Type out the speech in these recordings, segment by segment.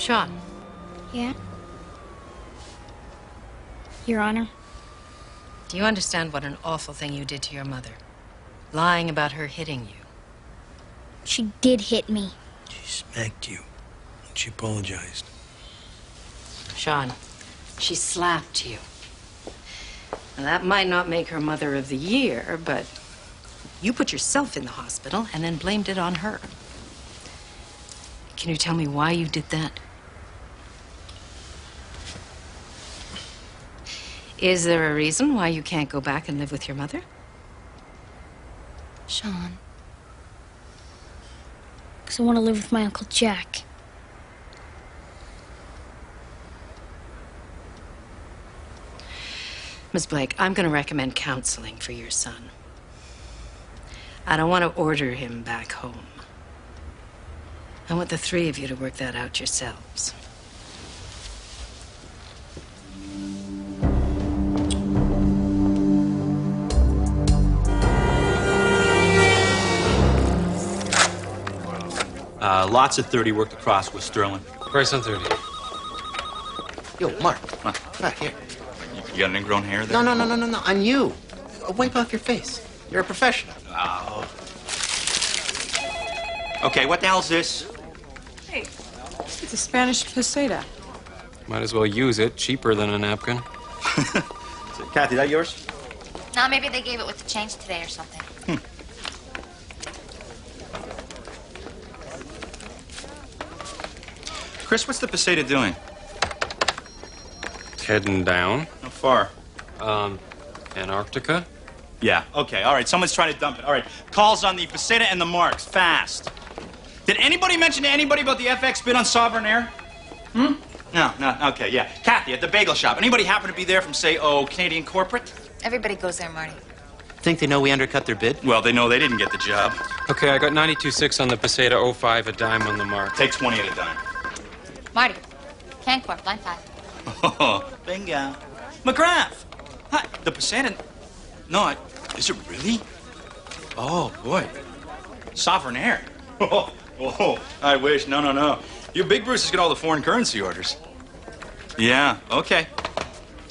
Sean. Yeah? Your Honor? Do you understand what an awful thing you did to your mother? Lying about her hitting you. She did hit me. She smacked you. And she apologized. Sean, she slapped you. Now, that might not make her Mother of the Year, but you put yourself in the hospital and then blamed it on her. Can you tell me why you did that? Is there a reason why you can't go back and live with your mother? Sean. Because I want to live with my Uncle Jack. Miss Blake, I'm going to recommend counseling for your son. I don't want to order him back home. I want the three of you to work that out yourselves. Lots of 30 worked across with Sterling. Price on 30. Yo, Mark, come back here. You got an ingrown hair there? No, on you. Wipe off your face. You're a professional. Oh. Okay, what the hell's this? Hey, it's a Spanish peseta. Might as well use it. Cheaper than a napkin. Kathy, that yours? No, maybe they gave it with the change today or something. Chris, what's the peseta doing? Heading down. How far? Antarctica? Yeah, okay, all right. Someone's trying to dump it. All right, calls on the peseta and the marks, fast. Did anybody mention to anybody about the FX bid on Sovereign Air? No, okay, yeah. Kathy, at the bagel shop. Anybody happen to be there from, say, Canadian Corporate? Everybody goes there, Marty. Think they know we undercut their bid? Well, they know they didn't get the job. Okay, I got 92.6 on the peseta, 05 a dime on the mark. Take 20 at a dime. Marty, Cancorp, line 5. Oh, bingo. McGrath! Hi, the peseta... No, is it really? Oh, boy. Sovereign Air. Oh, I wish. No. Your big Bruce has got all the foreign currency orders. Yeah, okay.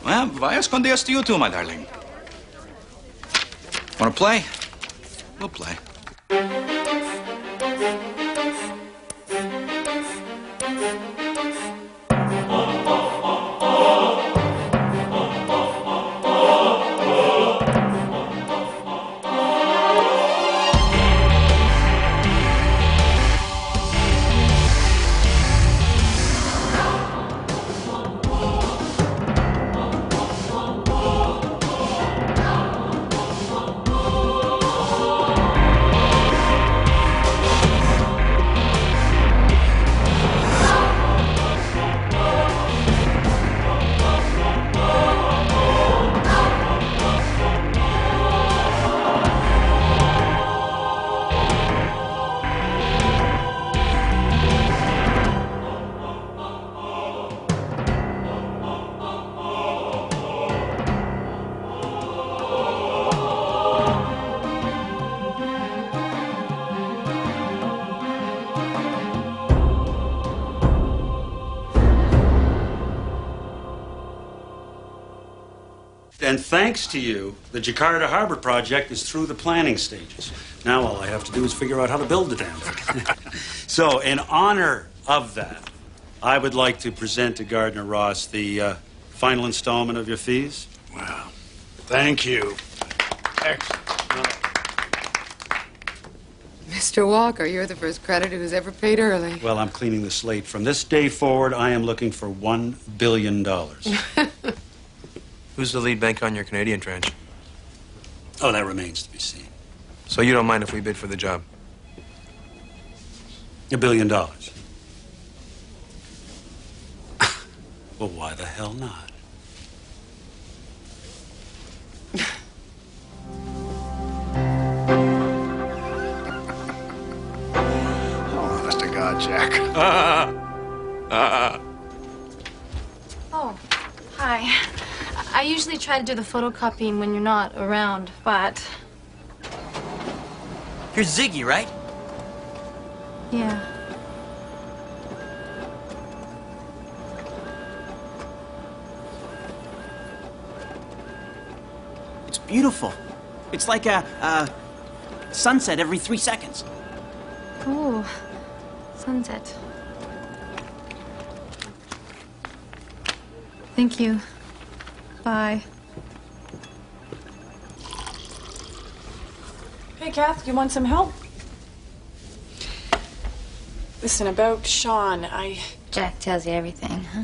Well, vayas con Dios to you too, my darling. Want to play? We'll play. And thanks to you, the Jakarta Harbor project is through the planning stages. Now all I have to do is figure out how to build the damn thing. So, in honor of that, I would like to present to Gardner Ross the final installment of your fees. Wow. Thank you. Excellent. Mr. Walker, you're the first creditor who's ever paid early. Well, I'm cleaning the slate. From this day forward, I am looking for $1 billion. Who's the lead bank on your Canadian tranche? Oh, that remains to be seen. So you don't mind if we bid for the job? $1 billion. Well, why the hell not? Honest to God, Jack. Oh, hi. I usually try to do the photocopying when you're not around, but... You're Ziggy, right? Yeah. beautiful. It's like a sunset every 3 seconds. Oh, sunset. Thank you. Bye. Hey, Kath, you want some help? Listen, about Sean, Jack tells you everything, huh?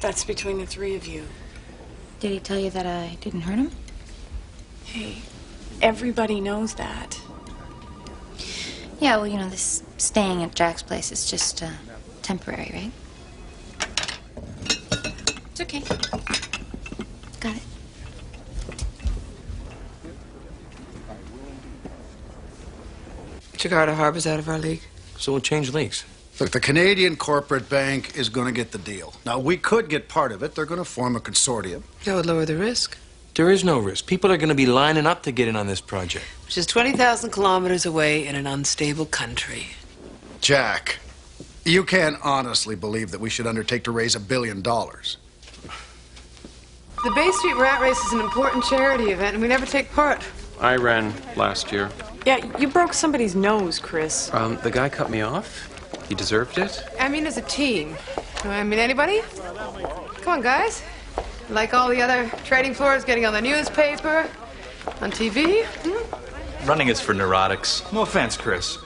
That's between the three of you. Did he tell you that I didn't hurt him? Hey, everybody knows that. Yeah, well, you know, this staying at Jack's place is just temporary, right? It's okay. Got it. Jakarta Harbor's out of our league. So we'll change leagues. Look, the Canadian Corporate Bank is going to get the deal. Now, we could get part of it. They're going to form a consortium. That would lower the risk. There is no risk. People are going to be lining up to get in on this project. Which is 20,000 kilometers away in an unstable country. Jack, you can't honestly believe that we should undertake to raise $1 billion. The Bay Street Rat Race is an important charity event, and we never take part. I ran last year. Yeah, you broke somebody's nose, Chris. The guy cut me off. He deserved it. I mean, as a team. I mean, anybody? Come on, guys. Like all the other trading floors, getting on the newspaper, on TV. Running is for neurotics. No offense, Chris.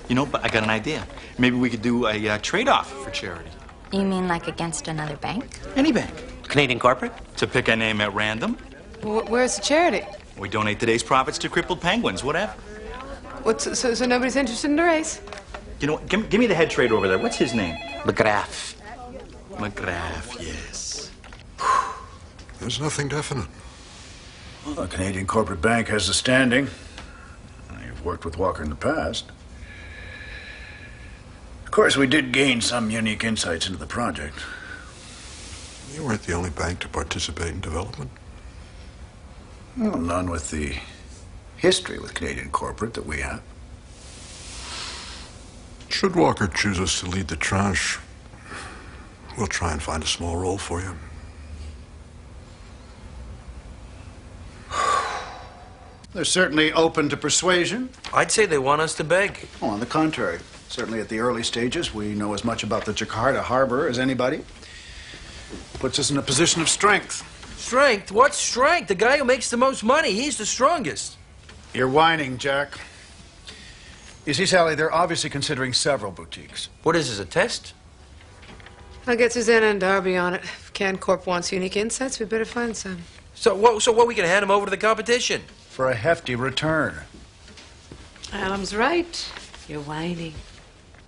You know, but I got an idea. Maybe we could do a trade-off for charity. You mean like against another bank? Any bank. Canadian Corporate? To pick a name at random. Where's the charity? We donate today's profits to crippled penguins, whatever. So nobody's interested in the race? You know what? Give me the head trader over there. What's his name? McGrath. McGrath, yes. There's nothing definite. Well, the Canadian Corporate Bank has the standing. You've worked with Walker in the past. Of course, we did gain some unique insights into the project. You weren't the only bank to participate in development. Well, none with the history with Canadian Corporate that we have. Should Walker choose us to lead the tranche, we'll try and find a small role for you. They're certainly open to persuasion. I'd say they want us to beg. Oh, on the contrary. Certainly at the early stages, we know as much about the Jakarta Harbor as anybody. Puts us in a position of strength. Strength? What strength? The guy who makes the most money, he's the strongest. You're whining, Jack. You see, Sally, they're obviously considering several boutiques. What is this, a test? I'll get Susanna and Darby on it. If CanCorp wants unique insights, we better find some. So what, we can hand him over to the competition? For a hefty return. Adam's right. You're whining.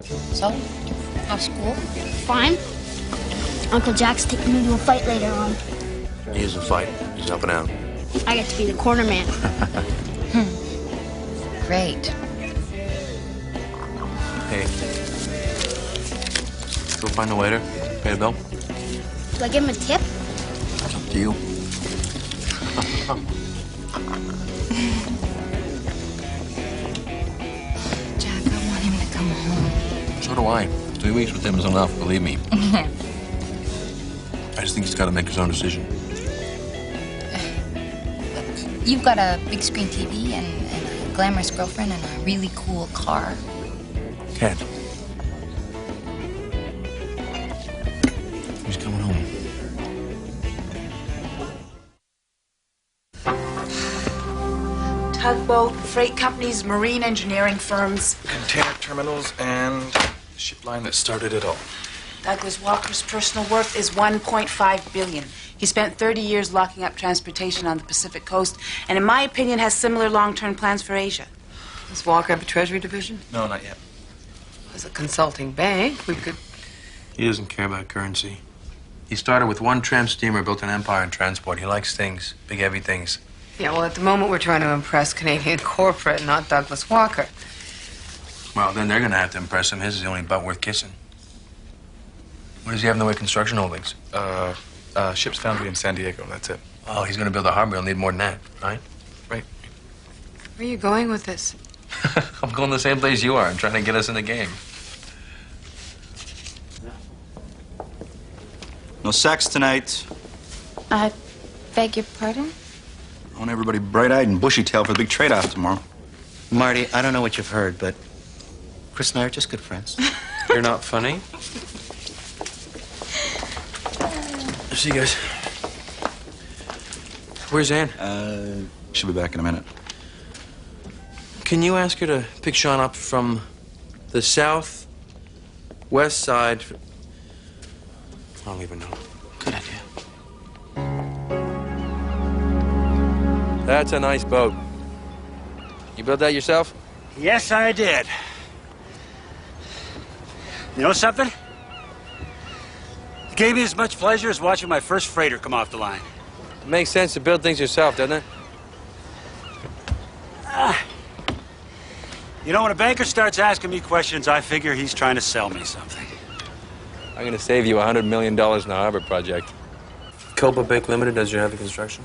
So, how's school? Fine. Uncle Jack's taking me to a fight later on. He isn't fighting. He's helping out. I get to be the corner man. Great. Hey. Go find the waiter. Pay the bill. Do I give him a tip? It's up to you. Jack, I want him to come home. So do I. 3 weeks with him is enough, believe me. I just think he's got to make his own decision. You've got a big screen TV and a glamorous girlfriend and a really cool car. Cat. He's coming home. Tugboat, freight companies, marine engineering firms. Container terminals and ship line that started it all. Douglas Walker's personal worth is $1.5 billion. He spent 30 years locking up transportation on the Pacific coast, and in my opinion, has similar long-term plans for Asia. Does Walker have a treasury division? No, not yet. As a consulting bank, we could... He doesn't care about currency. He started with one tramp steamer, built an empire in transport. He likes things, big heavy things. Yeah, well, at the moment, we're trying to impress Canadian Corporate, not Douglas Walker. Well, then they're going to have to impress him. His is the only butt worth kissing. What does he have in the way of construction holdings? Ship's foundry in San Diego, that's it. Oh, he's going to build a harbor. He'll need more than that, right? Right. Where are you going with this? I'm going the same place you are. I'm trying to get us in the game. No sex tonight. I beg your pardon? Want everybody bright-eyed and bushy-tailed for the big trade-off tomorrow. Marty, I don't know what you've heard, but Chris and I are just good friends. You're not funny? See you guys. Where's Ann? She'll be back in a minute. Can you ask her to pick Sean up from the south west side? I don't even know. Good idea. That's a nice boat. You built that yourself? Yes, I did. You know something? It gave me as much pleasure as watching my first freighter come off the line. It makes sense to build things yourself, doesn't it? You know, when a banker starts asking me questions, I figure he's trying to sell me something. I'm gonna save you $100 million in the harbor project. Copa Bake Limited does your heavy construction?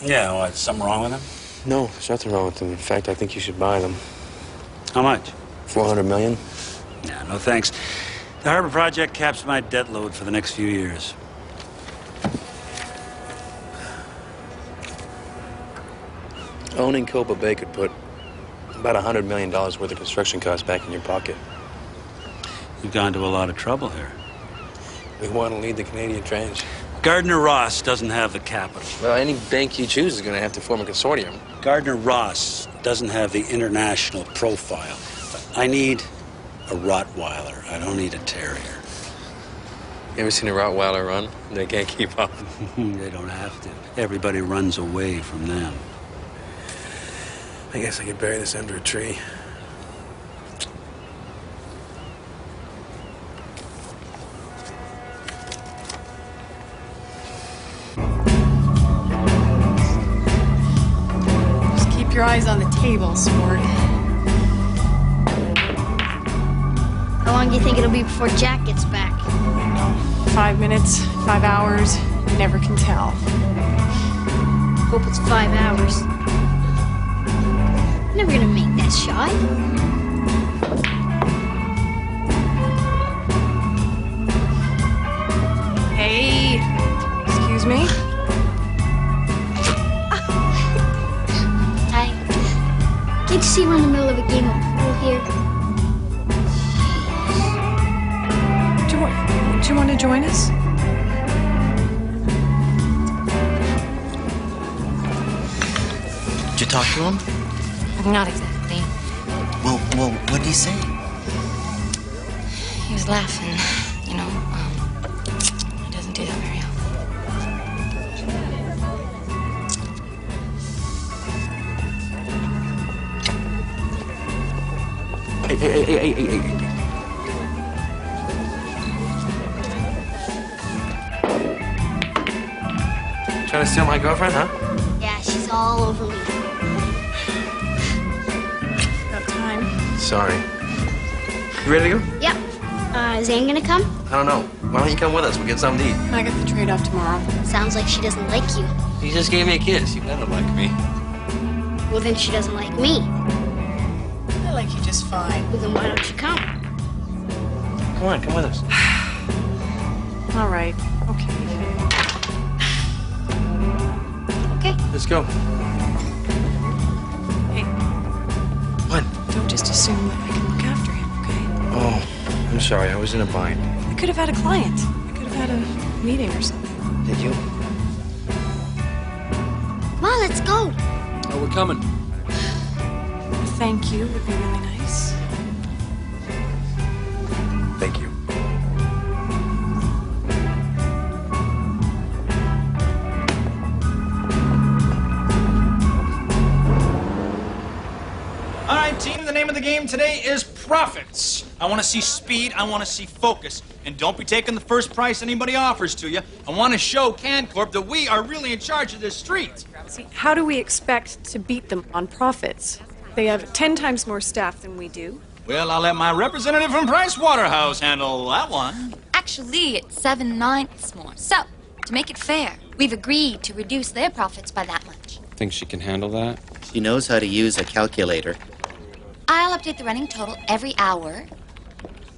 Yeah, what, something wrong with them? No, there's nothing wrong with them. In fact, I think you should buy them. How much? $400 million? Yeah, no thanks. The harbor project caps my debt load for the next few years. Owning Copa Bay could put about $100 million worth of construction costs back in your pocket. You've gone to a lot of trouble here. We want to lead the Canadian Trench. Gardner Ross doesn't have the capital. Well, any bank you choose is going to have to form a consortium. Gardner Ross doesn't have the international profile. I need a Rottweiler. I don't need a terrier. You ever seen a Rottweiler run? They can't keep up. They don't have to. Everybody runs away from them. I guess I could bury this under a tree. Just keep your eyes on the table, sport. How long do you think it'll be before Jack gets back? 5 minutes, 5 hours. You never can tell. Hope it's 5 hours. Never gonna make that shot. Hey, excuse me? I can't you see we're in the middle of a game of pool here? Do you want to join us? Did you talk to him? Not exactly. Well, what did he say? He was laughing, you know. He doesn't do that very often. Hey. Trying to steal my girlfriend, huh? Yeah, she's all over me. Got time. Sorry. You ready to go? Yep. Is Ann gonna come? I don't know. Why don't you come with us? We'll get something to eat. I got the trade-off tomorrow. Sounds like she doesn't like you. You just gave me a kiss. You better like me. Well, then she doesn't like me. I like you just fine. Well, then why don't you come? Come on, come with us. All right. Okay. Okay. Let's go. Hey. What? Don't just assume that I can look after him, okay? Oh, I'm sorry. I was in a bind. I could have had a client. I could have had a meeting or something. Did you? Come on, let's go. Oh, we're coming. Thank you would be really nice. Thank you. All right, team, the name of the game today is profits. I want to see speed, I want to see focus. And don't be taking the first price anybody offers to you. I want to show CanCorp that we are really in charge of this street. See, how do we expect to beat them on profits? They have 10 times more staff than we do. Well, I'll let my representative from Price Waterhouse handle that one. Actually, it's 7/9 more. So, to make it fair, we've agreed to reduce their profits by that much. Think she can handle that? She knows how to use a calculator. I'll update the running total every hour,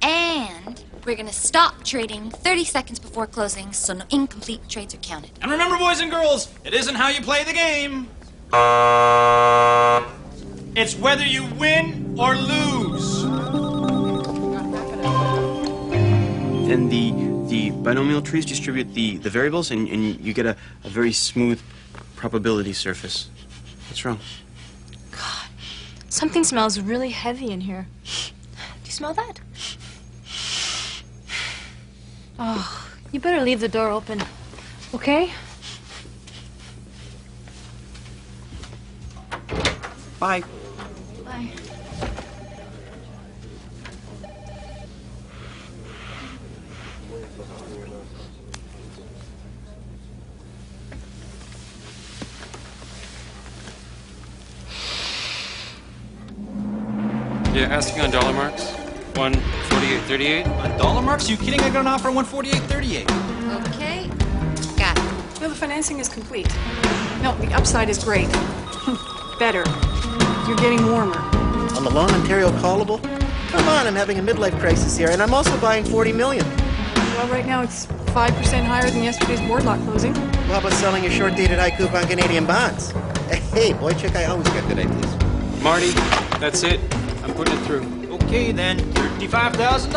and We're gonna stop trading 30 seconds before closing, so no incomplete trades are counted. And remember, boys and girls, it isn't how you play the game. It's whether you win or lose. And the binomial trees distribute the variables, and you get a very smooth probability surface. What's wrong? Something smells really heavy in here. Do you smell that? Oh, you better leave the door open, okay? Bye. Bye. Yeah, asking on dollar marks. 148.38. On dollar marks? You kidding? I got an offer 148.38. Okay. Got it. No, the financing is complete. No, the upside is great. Better. You're getting warmer. On the long Ontario callable? Come on, I'm having a midlife crisis here, and I'm also buying $40 million. Well, right now it's 5% higher than yesterday's board lot closing. Well, how about selling your short-dated high coupon Canadian bonds? Hey, Boychuk, I always got good ideas. Marty, that's it. I'm putting it through. Okay, then. $35,000.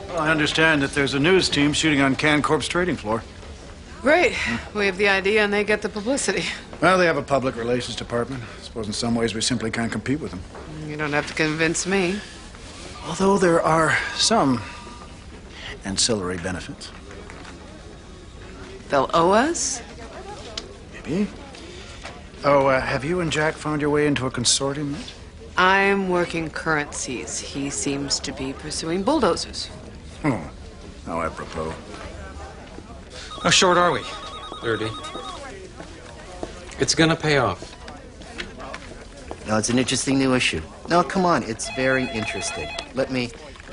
Well, I understand that there's a news team shooting on CanCorp's trading floor. Great. We have the idea and they get the publicity. Well, they have a public relations department. I suppose in some ways we simply can't compete with them. You don't have to convince me. Although there are some ancillary benefits. They'll owe us? Maybe. Oh, have you and Jack found your way into a consortium yet? I'm working currencies. He seems to be pursuing bulldozers. Oh, how apropos. How short are we? 30. It's gonna pay off. No, it's an interesting new issue. No, come on, it's very interesting. Let me...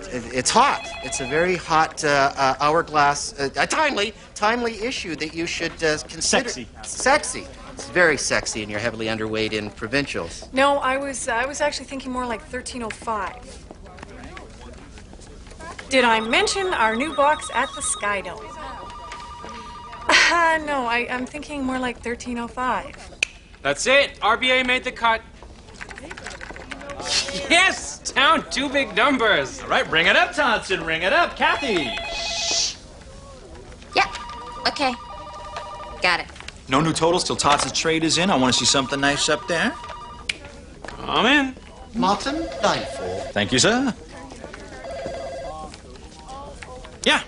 It's hot. It's a very hot hourglass, timely issue that you should consider. Sexy. Sexy. It's very sexy, and you're heavily underweight in provincials. No, I was actually thinking more like 1305. Did I mention our new box at the Sky Dome? No, I'm thinking more like 1305. That's it. RBA made the cut. Yes! Down 2 big numbers. All right, bring it up, Thompson. Ring it up. Kathy. Yeah. Okay. Got it. No new totals till Tots' trade is in. I want to see something nice up there. I'm in. Martin Nightfall. Thank you, sir. Yeah.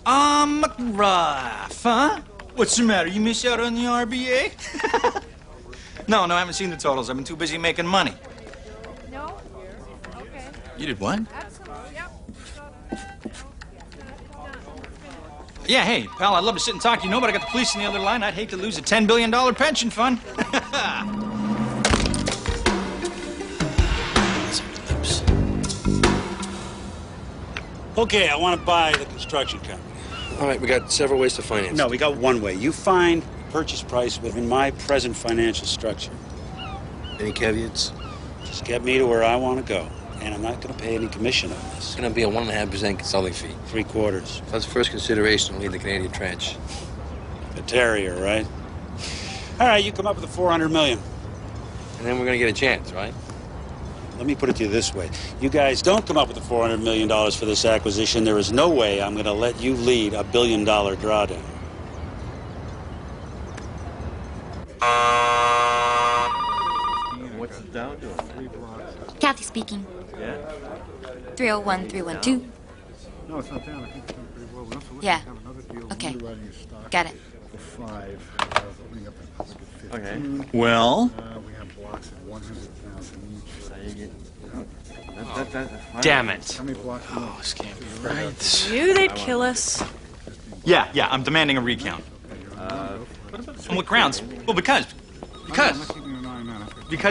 McGrath, huh? What's the matter? You miss out on the RBA? No, I haven't seen the totals. I've been too busy making money. No? Okay. You did what? Absolutely, yep. Yeah, hey, pal, I'd love to sit and talk to you, but I got the police on the other line. I'd hate to lose a $10 billion pension fund. Okay, I want to buy the construction company. All right, we got several ways to finance. No, we got one way. You find purchase price within my present financial structure. Any caveats? Just get me to where I want to go. And I'm not going to pay any commission on this. It's going to be a 1.5% consulting fee. 3/4. That's first consideration to lead the Canadian trench. The terrier, right? All right, you come up with the $400 million. And then we're going to get a chance, right? Let me put it to you this way. You guys don't come up with the $400 million for this acquisition. There is no way I'm going to let you lead a $1 billion drawdown. What's the Dow doing? Kathy speaking. Yeah? 301, 312. No, it's not down. I think it's done pretty well. We're Yeah. have another deal. Okay. Underwriting your stock Got it. For 5. Opening up in public at 15. Okay. Well? We have blocks of 100,000 each. Damn it. How many blocks? Oh, this can't be right. You, they'd kill us. Yeah, I'm demanding a recount. On what grounds? Well, because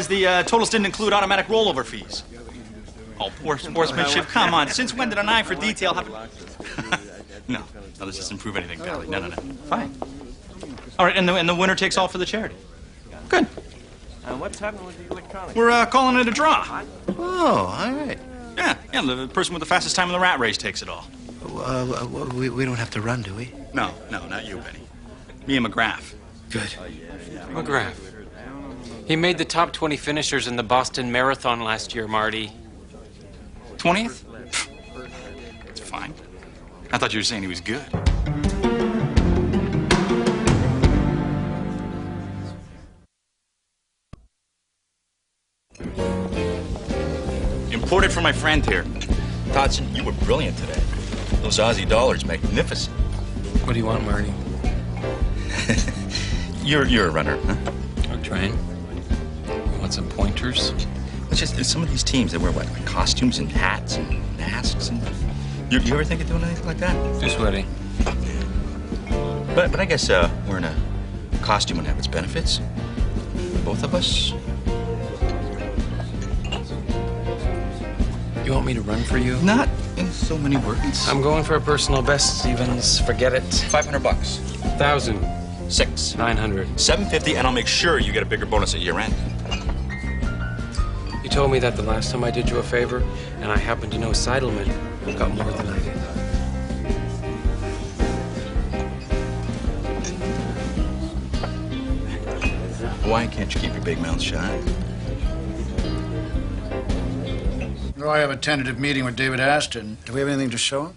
the totals didn't include automatic rollover fees. Oh, poor sportsmanship. Come on. Since when did an eye for detail have... No, this doesn't prove anything, Pally. No. Fine. All right, and the winner takes all for the charity. Good. What's happening with the electronics? We're calling it a draw. Oh, all right. Yeah, the person with the fastest time in the rat race takes it all. We don't have to run, do we? No, not you, Benny. Me and McGrath. Good. McGrath. He made the top 20 finishers in the Boston Marathon last year, Marty. 20th? It's fine. I thought you were saying he was good. Imported for my friend here. Dodson, you were brilliant today. Those Aussie dollars, magnificent. What do you want, Marty? You're a runner, huh? I'll train. You want some pointers? It's just some of these teams, they wear what, like costumes and hats and masks and... You ever think of doing anything like that? Too sweaty. But I guess wearing a costume would have its benefits. Both of us. You want me to run for you? Not in so many words. I'm going for a personal best, Stevens. Forget it. $500. 1,000. 6. 900. 750, and I'll make sure you get a bigger bonus at year end. You told me that the last time I did you a favor, and I happen to know Seidelman got more than I did. Why can't you keep your big mouth shut? Well, I have a tentative meeting with David Aston. Do we have anything to show him?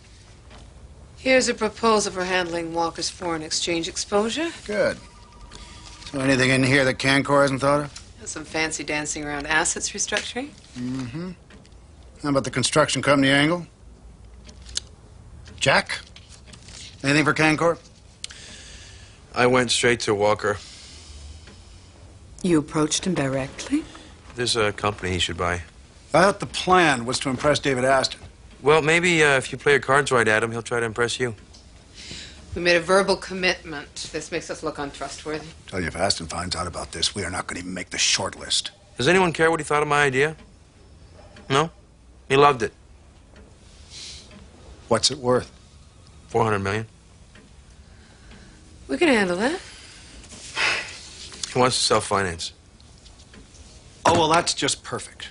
Here's a proposal for handling Walker's foreign exchange exposure. Good. So anything in here that Cancor hasn't thought of? Some fancy dancing around assets restructuring. Mm-hmm. How about the construction company angle? Jack? Anything for Cancor? I went straight to Walker. You approached him directly? There's a company he should buy. I thought the plan was to impress David Aston. Well, maybe if you play your cards right, Adam, he'll try to impress you. We made a verbal commitment. This makes us look untrustworthy. Tell you, if Aston finds out about this, we are not going to even make the short list. Does anyone care what he thought of my idea? No? He loved it. What's it worth? 400 million. We can handle that. He wants to self-finance. Oh, well, that's just perfect.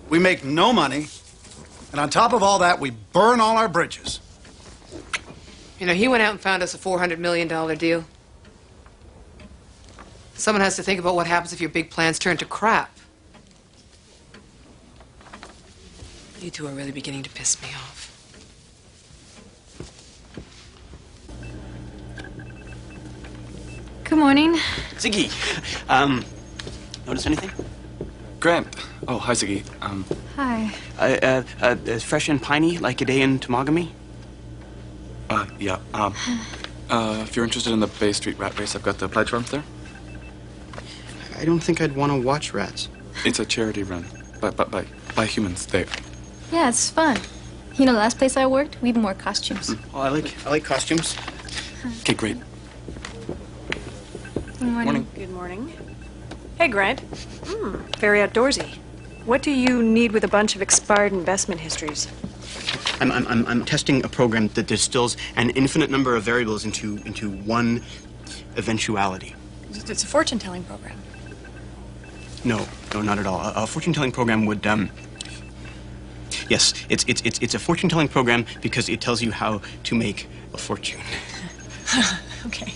We make no money, and on top of all that, we burn all our bridges. You know, he went out and found us a $400 million deal. Someone has to think about what happens if your big plans turn to crap. You two are really beginning to piss me off. Good morning. Ziggy, notice anything? Grant. Oh, hi, Ziggy. Hi. Fresh and piney, like a day in Tomogamy? Yeah. If you're interested in the Bay Street rat race, I've got the pledge runs there. I don't think I'd want to watch rats. It's a charity run, by humans. Yeah, it's fun. You know, the last place I worked, we even wore costumes. Well, I like costumes. Okay, great. Good morning. Good morning. Hey, Grant. Very outdoorsy. What do you need with a bunch of expired investment histories? I'm testing a program that distills an infinite number of variables into one eventuality. It's a fortune-telling program. No, not at all. A fortune-telling program would yes, it's a fortune-telling program because it tells you how to make a fortune. Okay.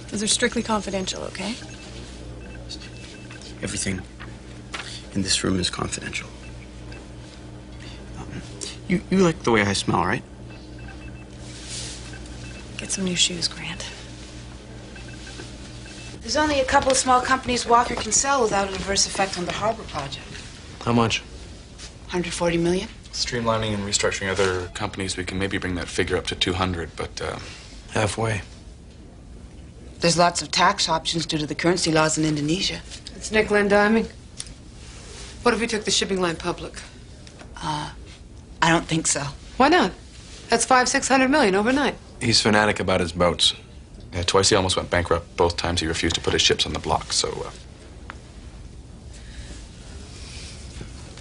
Those are strictly confidential, okay? Everything in this room is confidential. You like the way I smell, right? Get some new shoes, Grant. There's only a couple of small companies Walker can sell without an adverse effect on the harbor project. How much? 140 million? Streamlining and restructuring other companies, we can maybe bring that figure up to 200, but halfway. There's lots of tax options due to the currency laws in Indonesia. It's nickel and diming. What if we took the shipping line public? I don't think so. Why not? That's $500-600 million overnight. he's fanatic about his boats. Yeah, twice he almost went bankrupt. Both times he refused to put his ships on the block, so...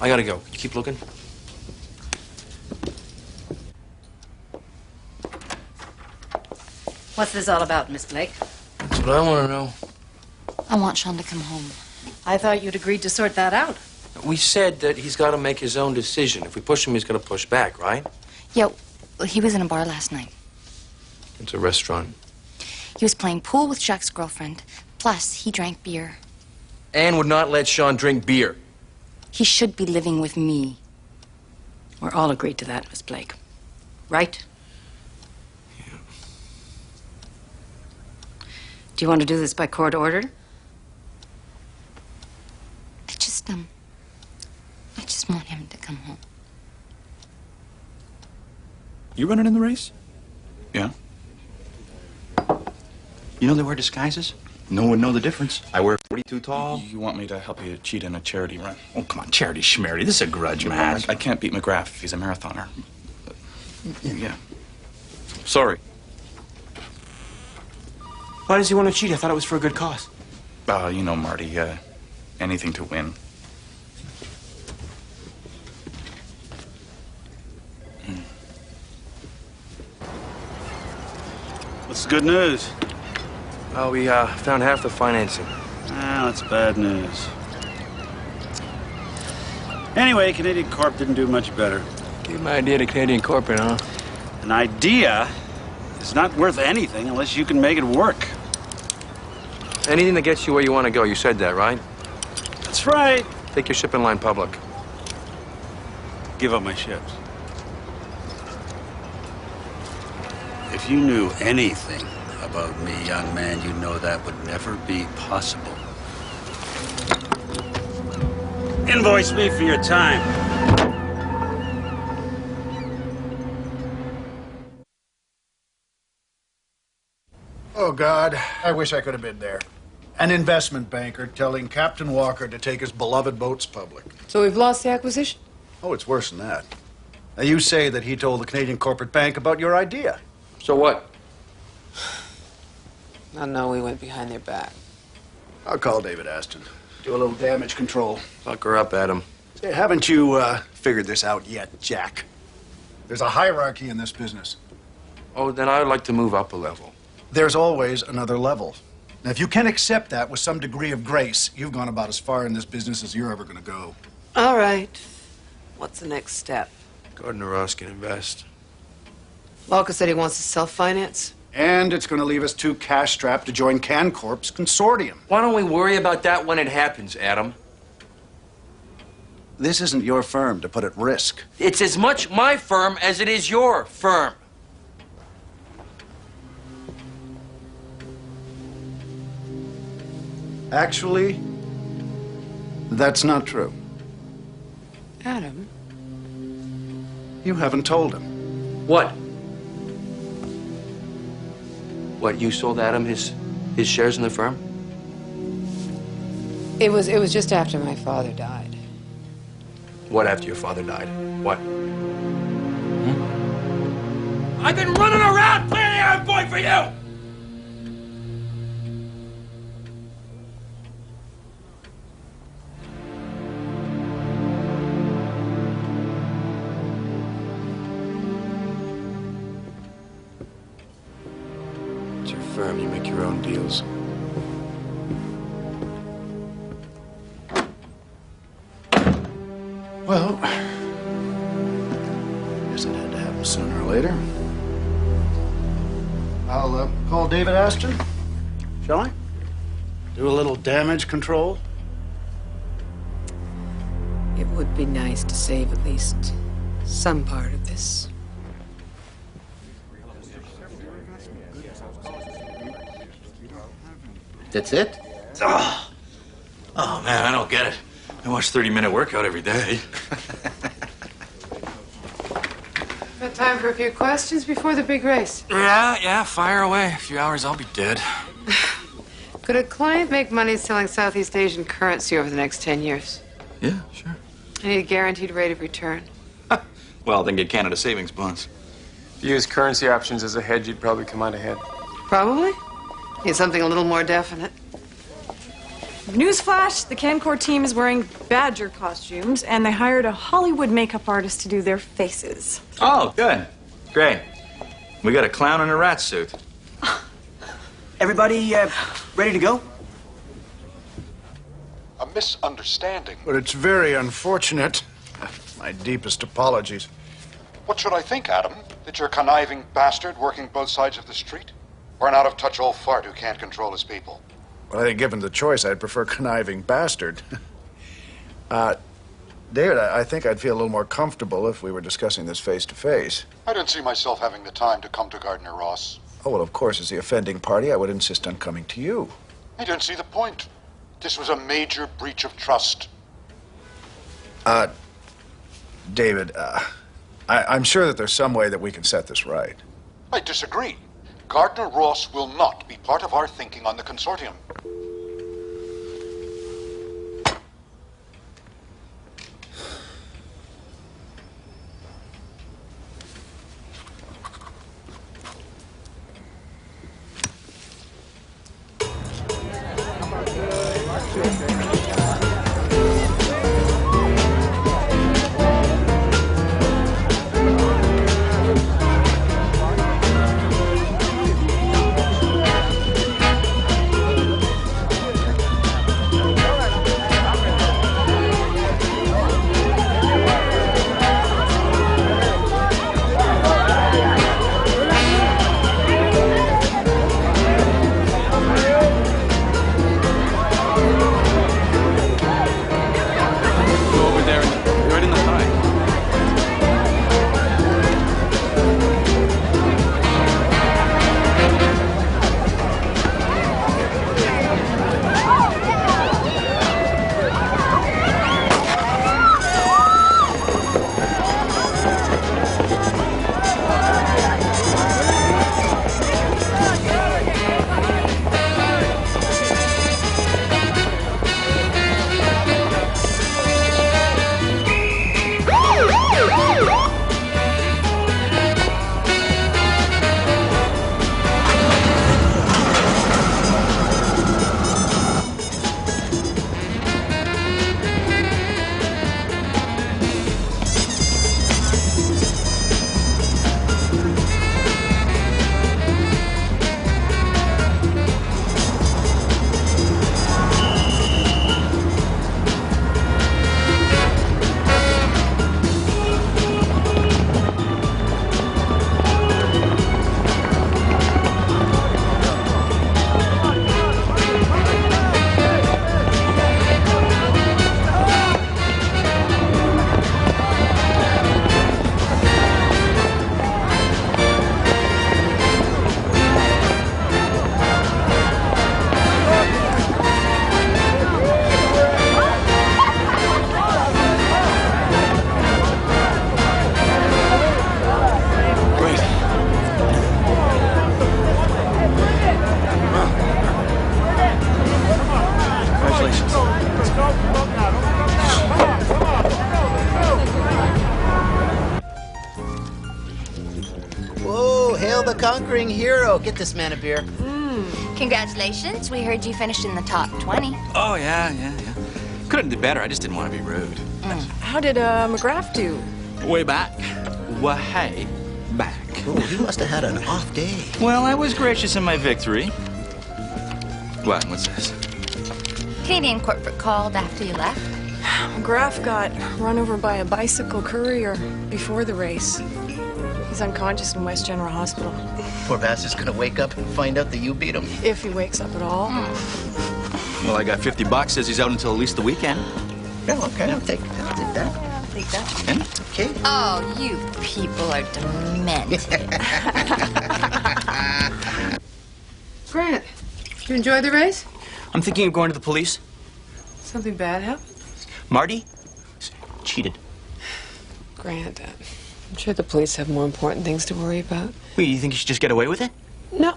I gotta go. You keep looking? What's this all about, Miss Blake? what I want to know. I want Sean to come home. I thought you'd agreed to sort that out. We said that he's got to make his own decision. If we push him, he's going to push back, right? Yeah, well, he was in a bar last night. It's a restaurant. He was playing pool with Jacques' girlfriend. Plus, he drank beer. Anne would not let Sean drink beer. He should be living with me. We're all agreed to that, Miss Blake. Right? Yeah. Do you want to do this by court order? I just want him to come home. You running in the race? Yeah. You know they wear disguises? No one would know the difference. I wear 42 tall. You want me to help you cheat in a charity run? Oh, come on, charity schmarity. This is a grudge match. I can't beat McGrath if he's a marathoner. Yeah. Sorry. Why does he want to cheat? I thought it was for a good cause. You know, Marty, anything to win. What's the good news? Well, we found half the financing. That's bad news. Anyway, Canadian Corp didn't do much better. Give my idea to Canadian Corporate, huh? An idea is not worth anything unless you can make it work. Anything that gets you where you want to go. You said that, right? That's right. Take your shipping line public. Give up my ships. If you knew anything about me, young man, you know that would never be possible. Invoice me for your time. Oh, God, I wish I could have been there. An investment banker telling Captain Walker to take his beloved boats public. So we've lost the acquisition? Oh, it's worse than that. Now, you say that he told the Canadian Corporate Bank about your idea. So what? Oh, no, we went behind their back. I'll call David Aston. Do a little damage control. Fuck her up, Adam. Say, haven't you figured this out yet, Jack? There's a hierarchy in this business. Oh, then I would like to move up a level. There's always another level. Now, if you can accept that with some degree of grace, you've gone about as far in this business as you're ever going to go. All right. What's the next step? Gardner Ross can invest. Walker said he wants to self-finance. And it's going to leave us too cash-strapped to join CanCorp's consortium. Why don't we worry about that when it happens, Adam? This isn't your firm to put at risk. It's as much my firm as it is your firm. Actually, that's not true. Adam? You haven't told him. What? What, you sold Adam his shares in the firm? It was just after my father died. What after your father died? What? I've been running around planning our boy for you! It's your firm, you make your own deals. Well, guess it had to happen sooner or later. I'll call David Aston. Shall I? Do a little damage control. It would be nice to save at least some part of this. That's it? Oh, man, I don't get it. I watch 30-minute workout every day. Got time for a few questions before the big race. Yeah, fire away. A few hours, I'll be dead. Could a client make money selling Southeast Asian currency over the next 10 years? Yeah, sure. I need a guaranteed rate of return. Well, then get Canada Savings bonds. If you use currency options as a hedge, you'd probably come out ahead. Probably. Need something a little more definite. Newsflash, the Cancor team is wearing badger costumes, and they hired a Hollywood makeup artist to do their faces. Oh, good. Great. We got a clown in a rat suit. Everybody ready to go? A misunderstanding. But it's very unfortunate. My deepest apologies. What should I think, Adam? That you're a conniving bastard working both sides of the street? Or an out-of-touch old fart who can't control his people? Well, I think given the choice, I'd prefer conniving bastard. David, I think I'd feel a little more comfortable if we were discussing this face to face. I don't see myself having the time to come to Gardner Ross. Oh, well, of course, as the offending party, I would insist on coming to you. I don't see the point. This was a major breach of trust. David, I'm sure that there's some way that we can set this right. I disagree. Gardner Ross will not be part of our thinking on the consortium. Conquering hero. Get this man a beer. Congratulations. We heard you finished in the top 20. Oh, yeah. Couldn't do better. I just didn't want to be rude. How did McGrath do? Way back. Way back. Oh, he must have had an off day. Well, I was gracious in my victory. What? What's this? Canadian corporate called after you left. McGrath got run over by a bicycle courier before the race. He's unconscious in West General Hospital. Poor Bass is gonna wake up and find out that you beat him. If he wakes up at all. Well, I got $50. Says he's out until at least the weekend. Yeah, okay, I'll take that. I'll take that. And? Okay. Oh, you people are demented. Grant, you enjoyed the race? I'm thinking of going to the police. Something bad happened? Marty cheated. Grant, I'm sure the police have more important things to worry about. Wait, you think you should just get away with it? No,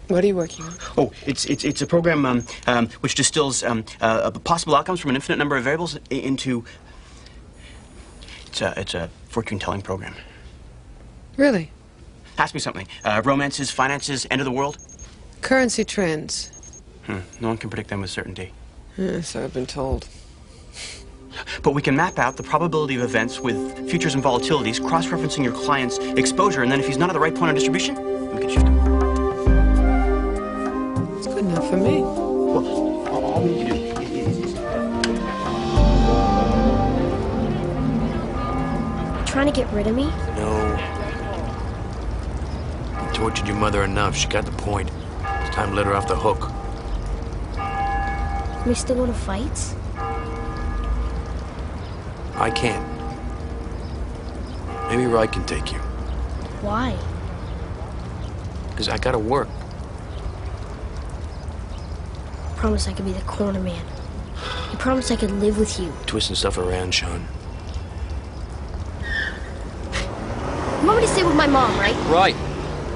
what are you working on? Oh, it's a program which distills possible outcomes from an infinite number of variables into. It's a fortune-telling program. Really? Ask me something. Romances, finances, end of the world? Currency trends. No one can predict them with certainty. So I've been told. But we can map out the probability of events with futures and volatilities, cross-referencing your client's exposure, and then if he's not at the right point on distribution, we can shift him. It's good enough for me. Well, all we need to do is... Trying to get rid of me? No. You tortured your mother enough. She got the point. It's time to let her off the hook. Can we still go to fights? I can't. Maybe Rye can take you. Why? Because I gotta work. I promised I could be the corner man. I promised I could live with you. Twisting stuff around, Sean. You want me to stay with my mom, right? Right.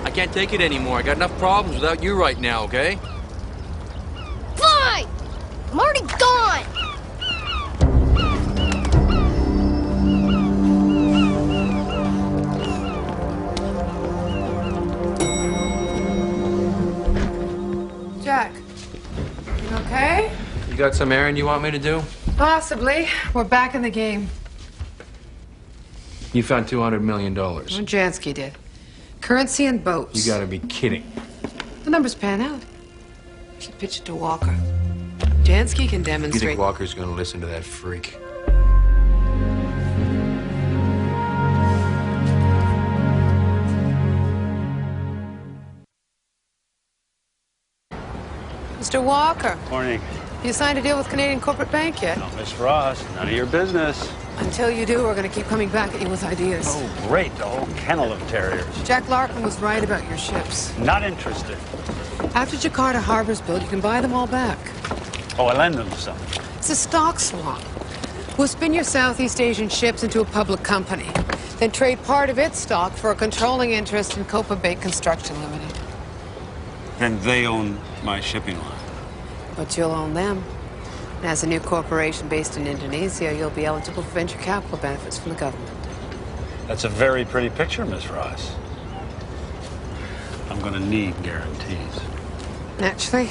I can't take it anymore. I got enough problems without you right now, okay? Fine! I'm already gone! Jack, you okay? You got some errand you want me to do? Possibly. We're back in the game. You found $200 million. What Jansky did. Currency and boats. You gotta be kidding. The numbers pan out. You should pitch it to Walker. Jansky can You demonstrate. think Walker's gonna listen to that freak? Mr. Walker, Morning. you signed a deal with Canadian Corporate Bank yet? No, Miss Ross, none of your business. Until you do, we're going to keep coming back at you with ideas. Oh, great, the whole kennel of terriers. Jack Larkin was right about your ships. Not interested. After Jakarta Harbor's built, you can buy them all back. Oh, I lend them some. It's a stock swap. We'll spin your Southeast Asian ships into a public company, then trade part of its stock for a controlling interest in Copa Bay Construction Limited. Then they own my shipping line. But you'll own them. And as a new corporation based in Indonesia, you'll be eligible for venture capital benefits from the government. That's a very pretty picture, Miss Ross. I'm going to need guarantees. Naturally.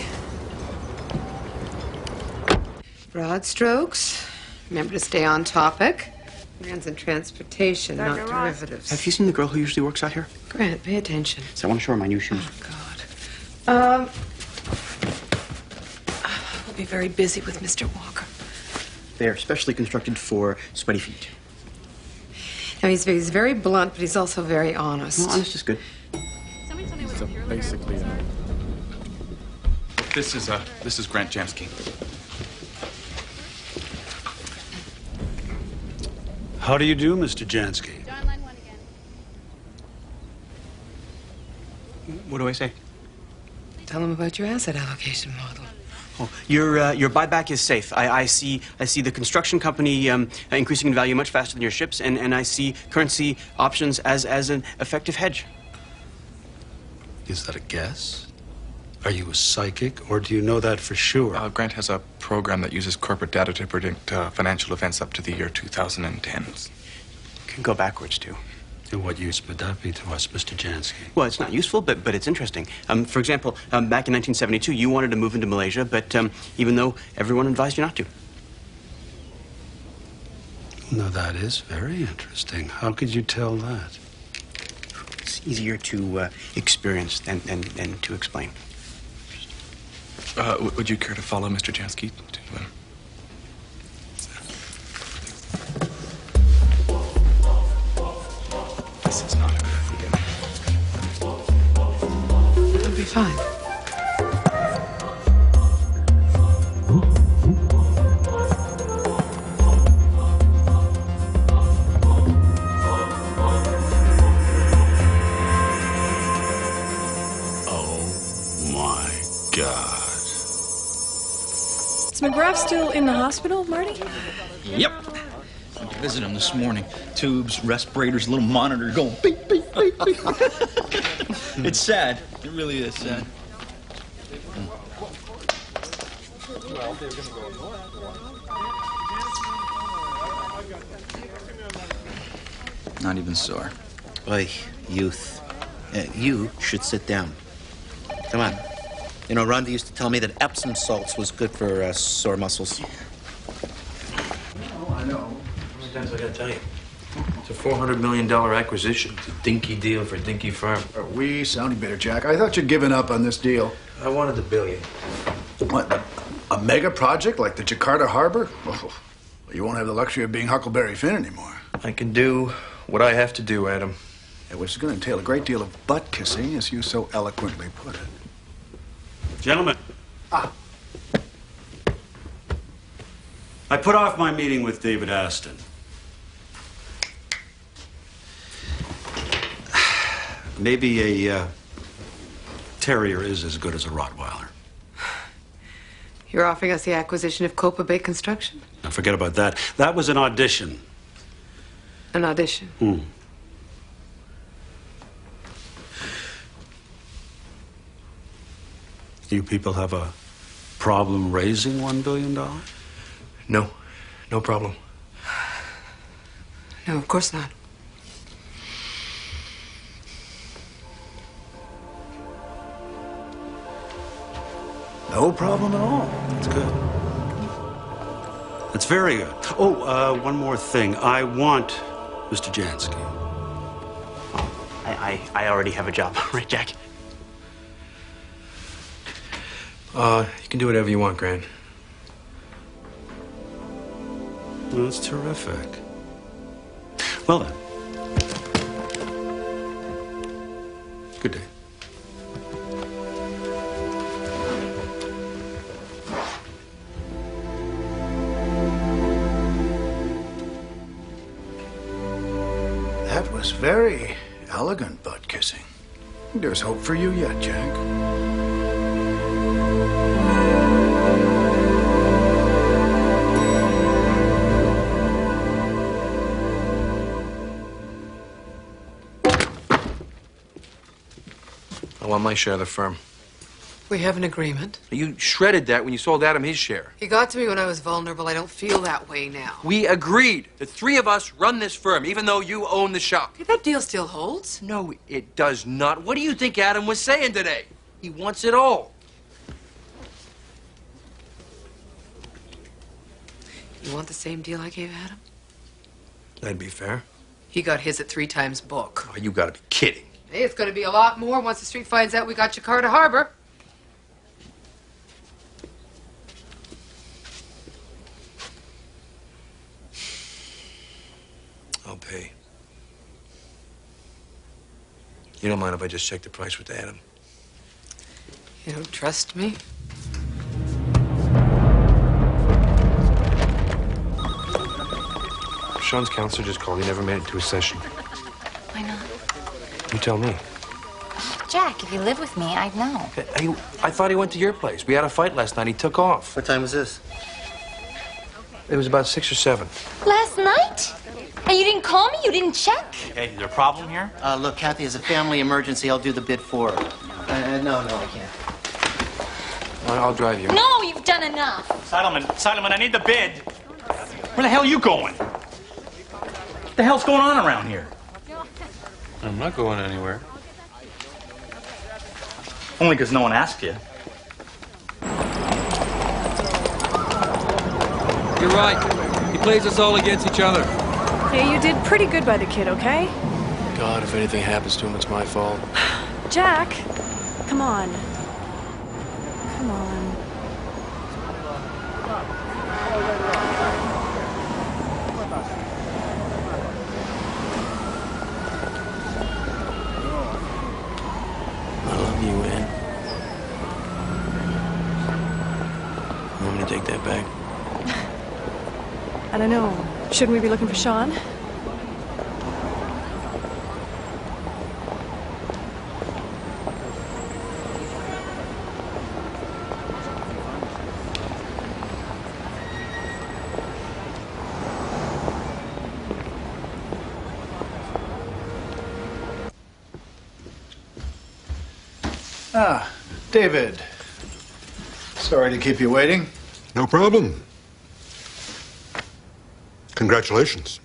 Broad strokes. Remember to stay on topic. Lands and transportation, not derivatives. Have you seen the girl who usually works out here? Grant, pay attention. So I want to show her my new shoes. We'll be very busy with Mr. Walker. They're specially constructed for sweaty feet. Now, he's very blunt, but he's also very honest. Well, honest is good. So basically, this is Grant Jamsky. How do you do, Mr. Jansky? What do I say? Tell him about your asset allocation model. Oh, your buyback is safe. I see the construction company increasing in value much faster than your ships, and I see currency options as an effective hedge. Is that a guess? Are you a psychic, or do you know that for sure? Grant has a program that uses corporate data to predict financial events up to the year 2010. Can go backwards, too. And what use would that be to us, Mr. Jansky? Well, it's not useful, but it's interesting. For example, back in 1972, you wanted to move into Malaysia, but even though everyone advised you not to. Now, that is very interesting. How could you tell that? It's easier to experience than to explain. Would you care to follow Mr. Jansky to... This is not a good idea. It'll be fine. Oh, my God. Is McGrath still in the hospital, Marty? Yep. I visited him this morning. Tubes, respirators, little monitor going beep, beep, beep, beep. It's sad. It really is sad. Not even sore. Oy, youth. You should sit down. Come on. You know, Rhonda used to tell me that Epsom salts was good for sore muscles. I know. How many times I gotta tell you? It's a $400 million acquisition. It's a dinky deal for a dinky firm. Are we sounding bitter, Jack? I thought you'd given up on this deal. I wanted the billion. What, a mega project like the Jakarta Harbor? Oh, you won't have the luxury of being Huckleberry Finn anymore. I can do what I have to do, Adam. Yeah, which is going to entail a great deal of butt kissing, as you so eloquently put it. Gentlemen. I put off my meeting with David Aston. Maybe a terrier is as good as a Rottweiler. You're offering us the acquisition of Copa Bay Construction? Now, forget about that. That was an audition. An audition? You people have a problem raising $1 billion? No. No problem. No, of course not. No problem at all. That's good. That's very good. Oh, one more thing. I want Mr. Jansky. I already have a job, right, Jack? You can do whatever you want, Grant. Well, that's terrific. Well then. Good day. That was very elegant butt kissing. There's hope for you yet, Jack. I want my share of the firm. We have an agreement. You shredded that when you sold Adam his share. He got to me when I was vulnerable. I don't feel that way now. We agreed. The three of us run this firm, even though you own the shop. That deal still holds? No, it does not. What do you think Adam was saying today? He wants it all. You want the same deal I gave Adam? That'd be fair. He got his at 3 times book. Oh, you gotta be kidding. Hey, it's going to be a lot more once the street finds out we got Jakarta Harbor. I'll pay. You don't mind if I just check the price with Adam? You don't trust me? Sean's counselor just called. He never made it to a session. Why not? You tell me. Jack, if you live with me, I'd know. I thought he went to your place. We had a fight last night. He took off. What time was this? It was about 6 or 7. Last night? And you didn't call me? You didn't check? Hey, is there a problem here? Look, Kathy, it's a family emergency. I'll do the bid for her. No, I can't. I'll drive you. No, you've done enough. Sileman, I need the bid. Where the hell are you going? What the hell's going on around here? I'm not going anywhere. Only because no one asked you. You're right. He plays us all against each other. Hey, you did pretty good by the kid, okay? God, if anything happens to him, it's my fault. Jack, come on. Come on. I love you, Ann. You want me to take that back? I don't know. Shouldn't we be looking for Sean? Ah, David. Sorry to keep you waiting. No problem. Congratulations.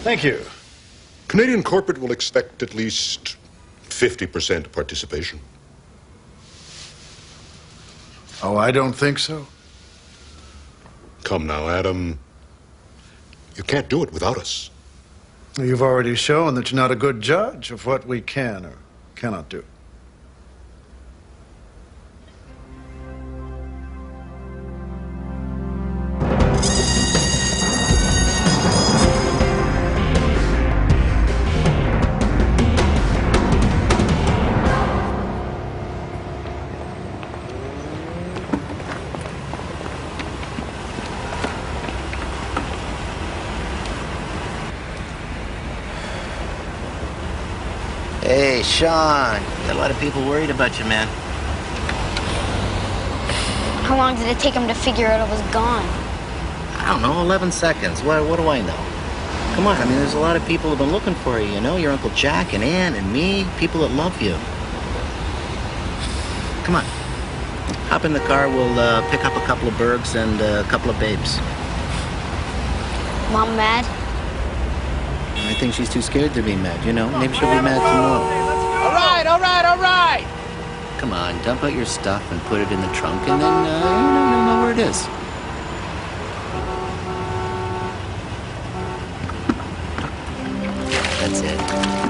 Thank you. Canadian corporate will expect at least 50% participation. Oh, I don't think so. Come now, Adam. You can't do it without us. You've already shown that you're not a good judge of what we can or cannot do. Hey, Sean. Got a lot of people worried about you, man. How long did it take him to figure out I was gone? I don't know, 11 seconds. What do I know? Come on, I mean, there's a lot of people who've been looking for you, you know? Your Uncle Jack and Ann and me, people that love you. Come on. Hop in the car, we'll pick up a couple of bergs and a couple of babes. Mom mad? I think she's too scared to be mad, you know? Maybe she'll be mad tomorrow. All right, all right, all right. Come on, dump out your stuff and put it in the trunk, and then you'll know where it is. That's it.